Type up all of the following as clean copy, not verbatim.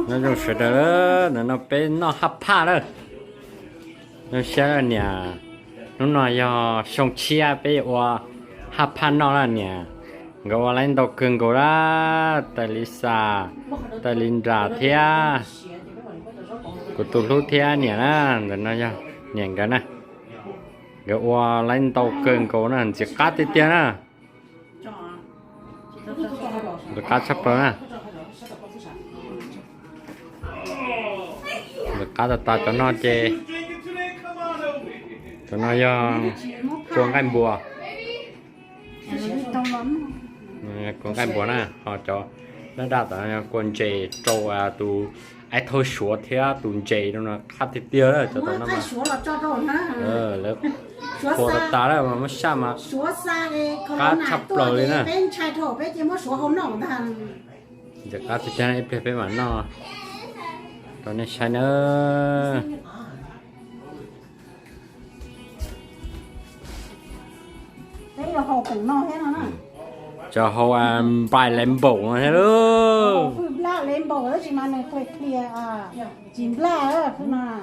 nó dùng sữa đó nó bé nó hấp pa đó nó sẽ nè nó nói do sông chia bé qua hấp pa nó là nè gọi là lên đầu cưng gọi là tại Lisa tại Linda thea của tụi lúc thea nè na rồi nó cho nè cái nè gọi qua lên đầu cưng gọi là chỉ cắt tí tiền à rồi cắt sắp rồi nè rồi cắt ta cho nó chê cho nó do cuồng canh bùa con cái bữa nè họ cho nó đặt ở con chè trâu à tụ ai thôi sủa thế tụ chè nó khát thì tiêu đó cho tao nó mà lớp cô ta đó mà sao mà cá chắp lời lên nè giờ cá thì cho nên phải mà nó cho nên sai nữa cho họ bài làm bổ thế đó. Làm bổ đó chỉ mà này phải clear à, chìm la đó thôi mà.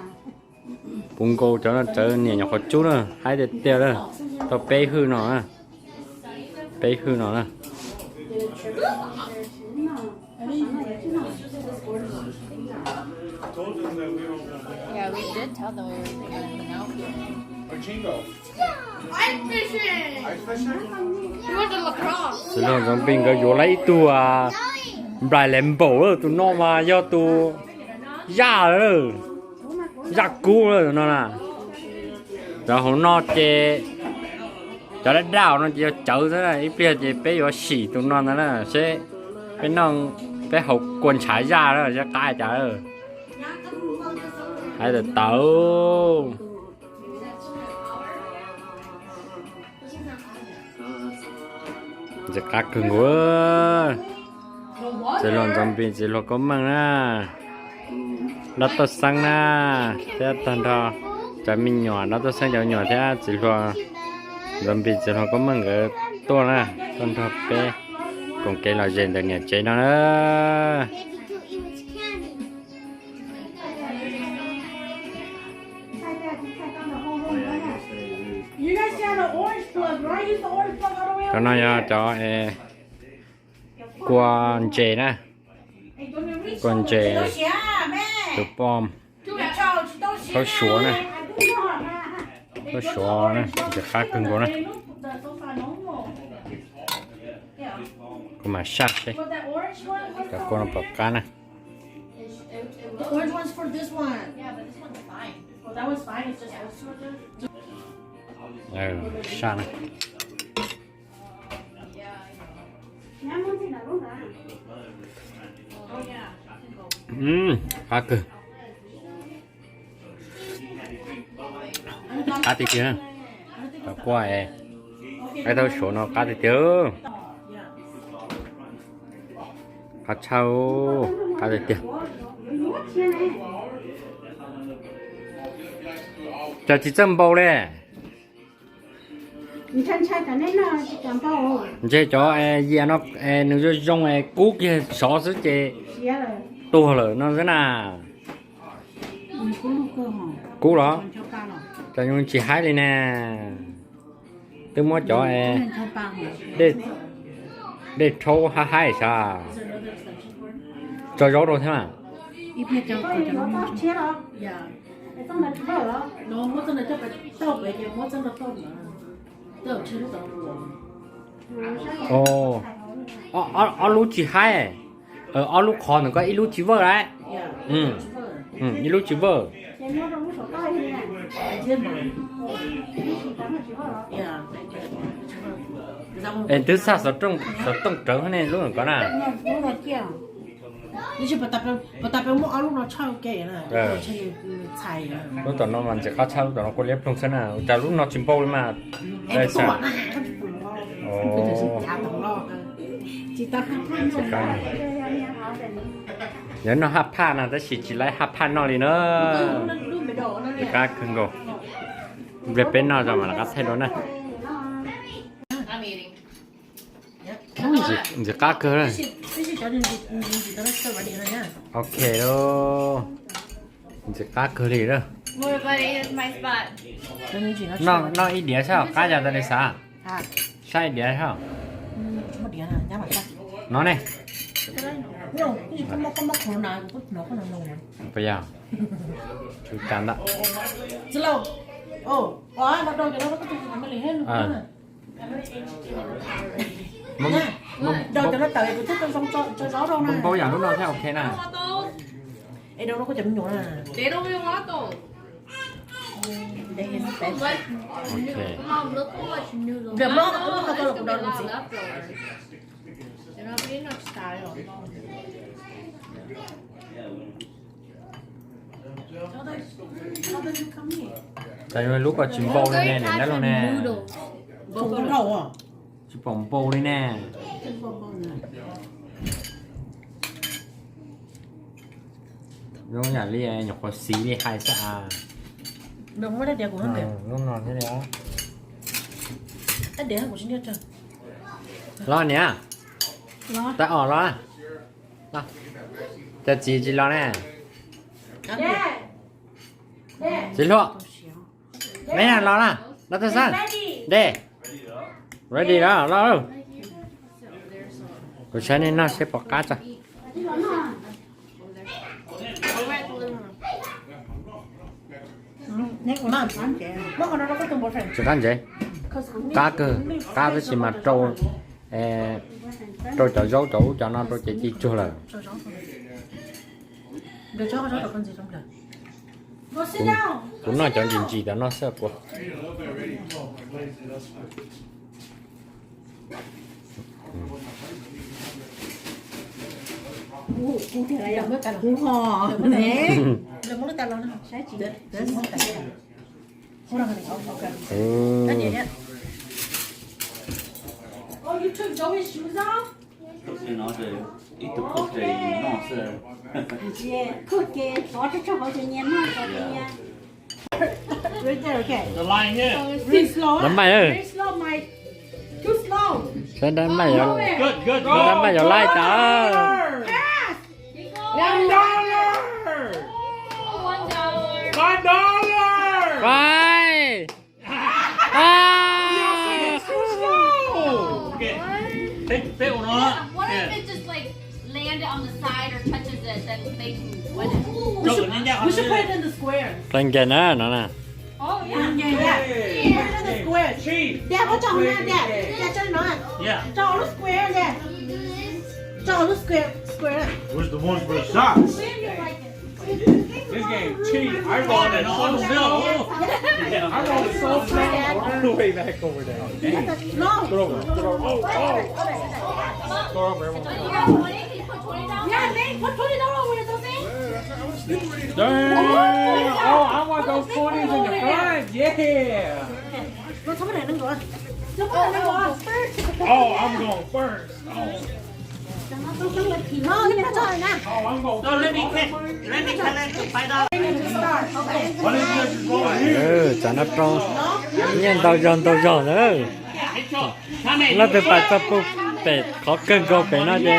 Bún cô cho nó chơi nhẹ nhàng một chút nữa, hai đợt tiêu đó, tao bé hư nó nè, bé hư nó nè. Yeah, we did tell them we were going out here. Ice fishing! Ice fishing? He went to lacrosse. Rồi còn bình cái vô lấy tụ bài làm bổ rồi tụ nó mà do tụ già rồi, già cũ rồi nó nè. Rồi hôm nó chè cho nó đào nó chỉ chở thế này, ít bây giờ bé vô xỉ tụ nó là sẽ bé nó bé học quần trái ra rồi sẽ cài trả rồi. Hay là tàu giờ cá cứng quá giờ lon zombie giờ lon có măng na nó to sang na thế tao đó cho mình nhỏ nó to sang nhỏ nhỏ thế chỉ lon zombie giờ lon có măng ở to na con thọ bé còn cái là gì để nhảy chơi nó nữa You guys see the orange plug, right? Use the orange plug all the way cho nó cho quan chè nè quan chè từ bom có sủa nè có sủa nè giờ khác cưng của nó có mà sát đấy cả con nó bọc cá nè The orange one's for this one. Yeah, but this one's fine. Well, that one's fine. It's just those two. sát nè cá cưng cá tí kia cả qua cái đâu số nó cá tí tiêu cá trâu cá tí tiêu cho chị châm bầu đấy chế cho gì nó nó dùng cú kia xóa sức chế tu rồi nó thế nào cú đó cho những chị hái đi nè tôi muốn cho để thâu hái sao cho gió rồi thế mà ồ ở lúc chị hái ở lúc khó nữa có ít lúc chị vợ đấy ít lúc chị vợ em từ xa sợ trong trở này lúc nào có nào你去不代表我阿鲁那炒给呢，而且菜呢。lúc tụi nó mình sẽ có sao tụi nó có liếp trong sân nào chả lúc nó chìm bầu mà đây sao nhớ nó hấp pan à, ta chỉ lấy hấp pan nó đi nữa cá cưng gồ về bên nó rồi mà là cá thay đó nè I'm eating. 이제 깎으래. cho nên chị tao sẽ vào điện rồi nha. Ok đó. Chỉ cá cửa đi đó. More buddy, it's my spot. cho nên chị nó Nó ít đĩa sao? Cá giờ ta đi sao? à Sai đĩa sao? mất điện à nhá mà sao Nó này. không cái gì có mất khổ nào nó có nào này Bây giờ. Chú cắn đó. rất lâu nó đâu cho nó có cái gì mà lấy hết luôn đâu cho nó tẩy cái thức trong cho gió đâu nè Bông bố giờ lúc nào thấy ok nè. ấy đâu nó có chấm nhổ nè Để đâu vô ngó tổ. đây em bé Ok. Mom, look how much noodles. Được nó có đâu cũng đâu được gì They're not being enough style. Tại vì lúc có chim bầu lên nè, để đó luôn nè. không có đầu à Chim bông bầu lên nè. Lúc nhà lia nhọc có xí đi hai xa. đừng có đẹp của nó đẹp Lúc nào thế đó. để của chị nhất chưa Lo nè. Ta ở lo. Lo. Cho chị lo nè. Chị lo. Mấy nè lo nè. Lo ta sao? Đây. Ready đó, lo đâu. Cô sẽ nên nó sẽ bỏ cá cho. mà còn nó có từng bộ phận Chỉ cần gì? Cá cơ. Cá với chị mà trâu. Trâu cho dấu chỗ cho nó trâu chỉ chua là. được cho nó con gì trong đời Cũng nói cho gì đó nó sợ quá. cụ thể là đừng có cả cú hò nè đừng có cả nó sai chỉ đấy không cả không ra cái ok cái gì nhá Oh, you took Joey's shoes off? Cooking all day. Eat the cookie, nonsense. Yeah, cookie. Có cho họ tự nhiên mà có tự nhiên. right there okay The line here. really slow Đánh mày ơi. Very slow, Mike. Too slow. Sẽ đánh mày rồi. Good, good, Đánh mày rồi lại trời. Fast. $1. Vai. Okay. Take the fit one off. What if it just like landed on the side or touches it, then they can win it? we should put it in the square Lên kìa nó nè. Oh yeah put it in the square đẹp có chọn nè đẹp cho nó Yeah. cho nó square nè cho nó square này Where's the ones for the shots? This game cheap. I rolled it so slow. I rolled it so slow. All the way back over there. no Throw over. Throw over. You got 20? Can you put 20 down? Yeah, they put $20 over it, don't they? Damn! Oh, I want those 20s in the front. Yeah. nó sắp này nó rồi Don't put it on first. Oh, I'm going first. Oh, nó cái này cho này nè oh I'm going. No, let me catch. Let me collect the $5. What is this rolling here? Cho nó trông. Nhìn tao giòn nữa. Nó từ phải tập phục. Để có cân cô phải nó đi.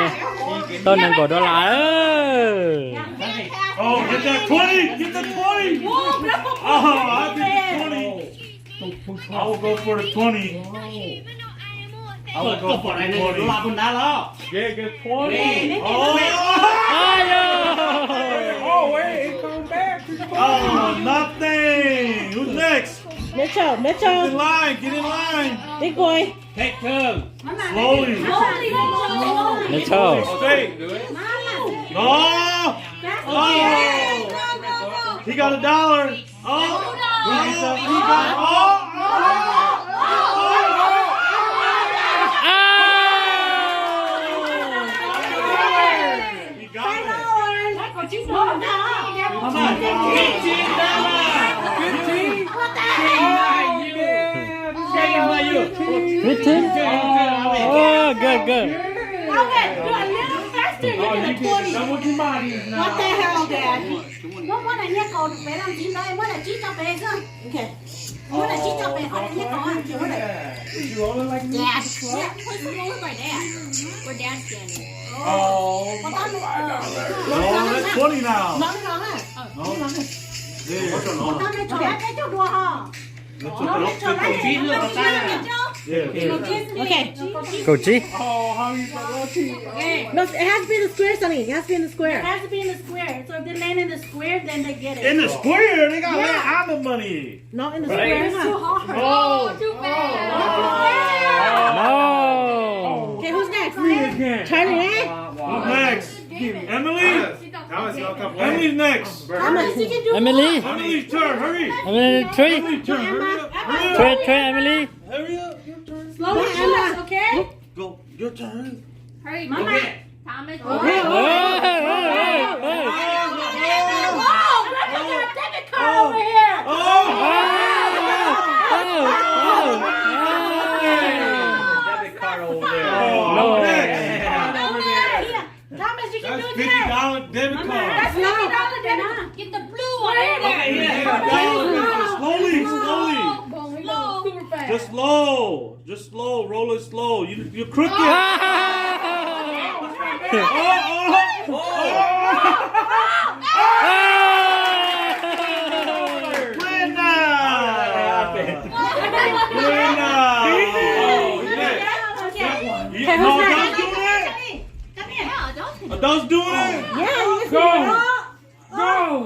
Tôi nên có đô la. Oh, get that 20! Get the 20! Oh, I'll get the 20. I will go for the 20. I will go for the 20. Yeah, get 20. Oh, oh, wait, it comes back. Oh, nothing. Who's next? Let's Get in line, get in line. đi coi Take turn. Slowly. Let's go. Straight. No. Oh. He got $1. Oh. He got. Oh. He got it. How much? $15. 15. Hit him. Oh, good. Okay, do a little faster. Oh, you get double your bodies now. What the hell, Dad? Bố bố này nhét cột bé làm gì đây? Bố này chỉ cho bé cơ. Okay. Bố này chỉ cho bé, bố này nhét cột. Bố này. You rolling like me? Dad. Yeah, who's the look like that? Where Dad's standing. Oh, Con tao no, that's 20 now. Nói nó hả? No. Nói hả? Yeah. con tao này cho cái chỗ đùa hả? Nó này cho cái gì nữa mà sao? Yeah. Okay. Coachy. Oh, how you got No, it has to be in the square, Sonny. It has to be in the It square. has to be in the square. So if they land in the square, then they get it. In the square, they got Yeah. all the money. Not in the square. It's too Huh? hard. Oh, Too bad. No. Okay, who's next? me again. Charlie, eh? Who's next? Emily? Emily's next. Thomas, you can do Emily. Emily's turn, hurry. Emily, Trey. Emily's turn, hurry up. Hurry up. Trey, Emily. Hurry up, your turn. Slowly, Emma, okay? Go, your turn. Hurry, Mama. Thomas. Oh, hey, hey, hey. Whoa! Look at your debit card over here. Oh! Debit card over there. Oh, No. next. Here. Thomas, you can That's do it here. $50 debit card. That's $50 debit. Get the blue one. Slowly, slowly. Slow. Super fast. Just slow. Just slow. Roll it slow. You're crooked. Okay, who's next? Adults doing it? Yeah, you Go.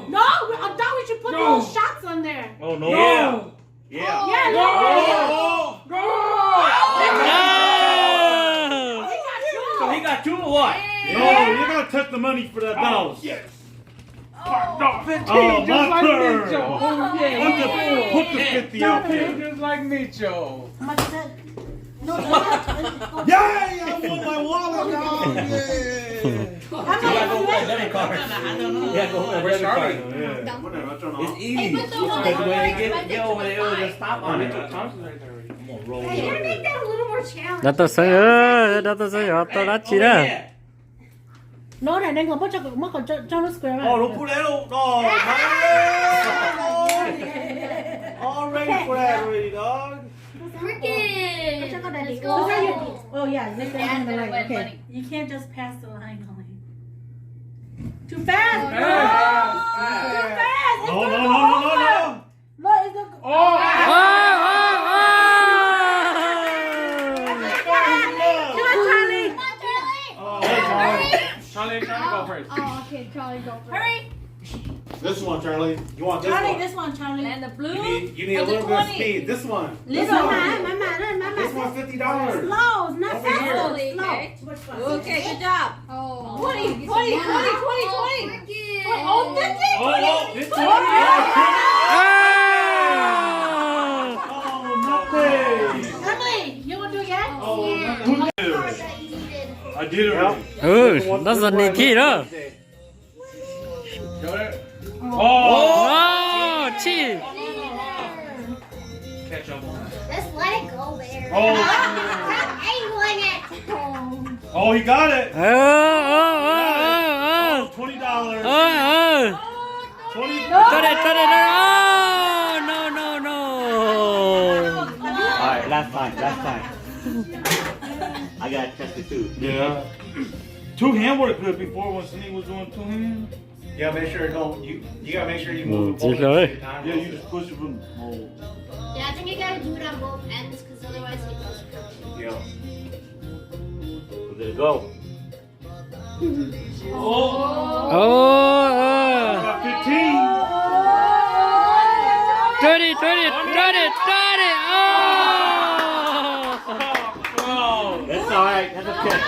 No, I thought we should put little shots on there. Oh no. Yeah. Yeah, Go. So he got 2 or what? No, you gotta touch the money for the adults. Oh, my turn. Put the 50 out there. Just like me, Joe. How much is that? No, Yay! I won my wallet, dog. Yeah. Debit card. Yeah, go over the debit card. It's easy. Hey, put the one Because when on they the get over there, it'll just stop on it. Hey, you gotta make that a little more challenging. Đã tôi say ơi, đã tôi say tôi đã chỉ đó. Nó này đang còn bắt cho nó square mà. Oh, don't put that on. No, man. All ready for that already, dog. Freaking. Cho con này Let's đi. go. Oh yeah, next Dad's one on the gonna right. win Okay. money. You can't just pass the line, Colleen. Too fast. Oh, Too fast. It's No, gonna no, go no, no, over. no. Look, it's gonna go. Oh, Come on, Charlie. Charlie go first. Oh, okay, Charlie, go first. Hurry. This one, Charlie. You want this Charlie, one? this one, Charlie. And the blue. You need a or the little bit of 20. speed. This one. This Mama, one. mama. This one, $50. Slow, not Over fast. here. Slowly, Slow. okay. Which one? Okay, good job. Oh. 20, 20, 20, 20, 20. Oh, Oh, 50, 20. Oh, this one. Oh, nothing. Emily, you want to do it again? Oh, I did it already. ừ, nó dần đi kia đó. Oh. Oh, chi. Catch up on it. Just let it go there. Oh. Stop angling it. Oh, he got it. $20. $20. Ờ. 20. Tới đây. Oh, no. Alright, last time. I got tested too. Yeah. 2 hand worked good before when Cindy was doing 2 hands. You gotta make sure it don't. You gotta make sure you move it chỉ both rồi. at the same time. Yeah, you just push it from. Oh. Yeah, I think you gotta do it on both ends because otherwise it goes crooked. Yeah. Let it go. Oh. Oh, Got 15. 20. Oh. That's alright. That's okay.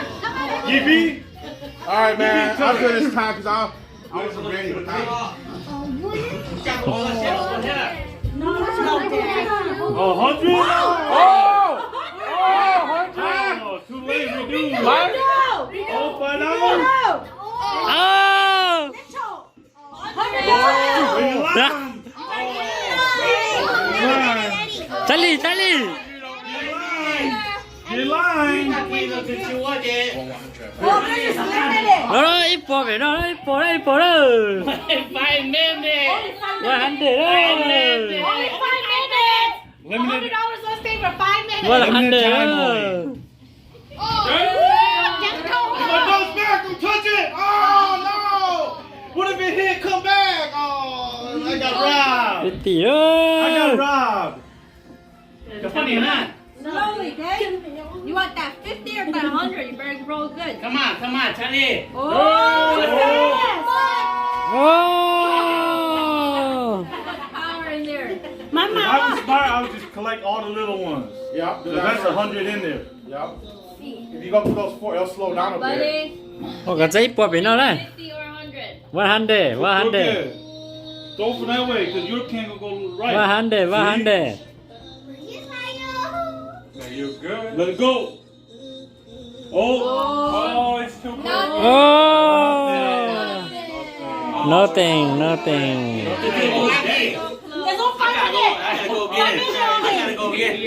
EB. All right, man. I'm good this time because I wasn't ready with that. Oh, 100. Oh, too late. Redo. Oh, $5. Oh. Charlie. Get line. Oh, this is limited. Rồi, ít bỏ về nó ít bỏ đó 5 minutes. 100 đó Only 5 minutes. $100 on stay for 5 minutes. 100 đó But don't smack, don't touch it. Oh no! What if it hit? Come back. Oh, I got robbed. 1 tỷ I đó got robbed. The funny enough. Slowly, okay? You want that 50 or that 100? You better roll good. Come on, Charlie. Oh, yes. oh Power in there. If I was smart, I would just collect all the little ones. Yep. 'Cause that's 100 in there. Yep. If you go through those four, it'll slow down a bit. Buddy, 我个仔bỏ về nó đấy 50 or 100? 100 Go 100 ahead. Throw from that way, because your can will go right. 100 100 Yeah, you're good. Let it go. Oh, it's too close. oh nothing There's no fun in it. I gotta go get it.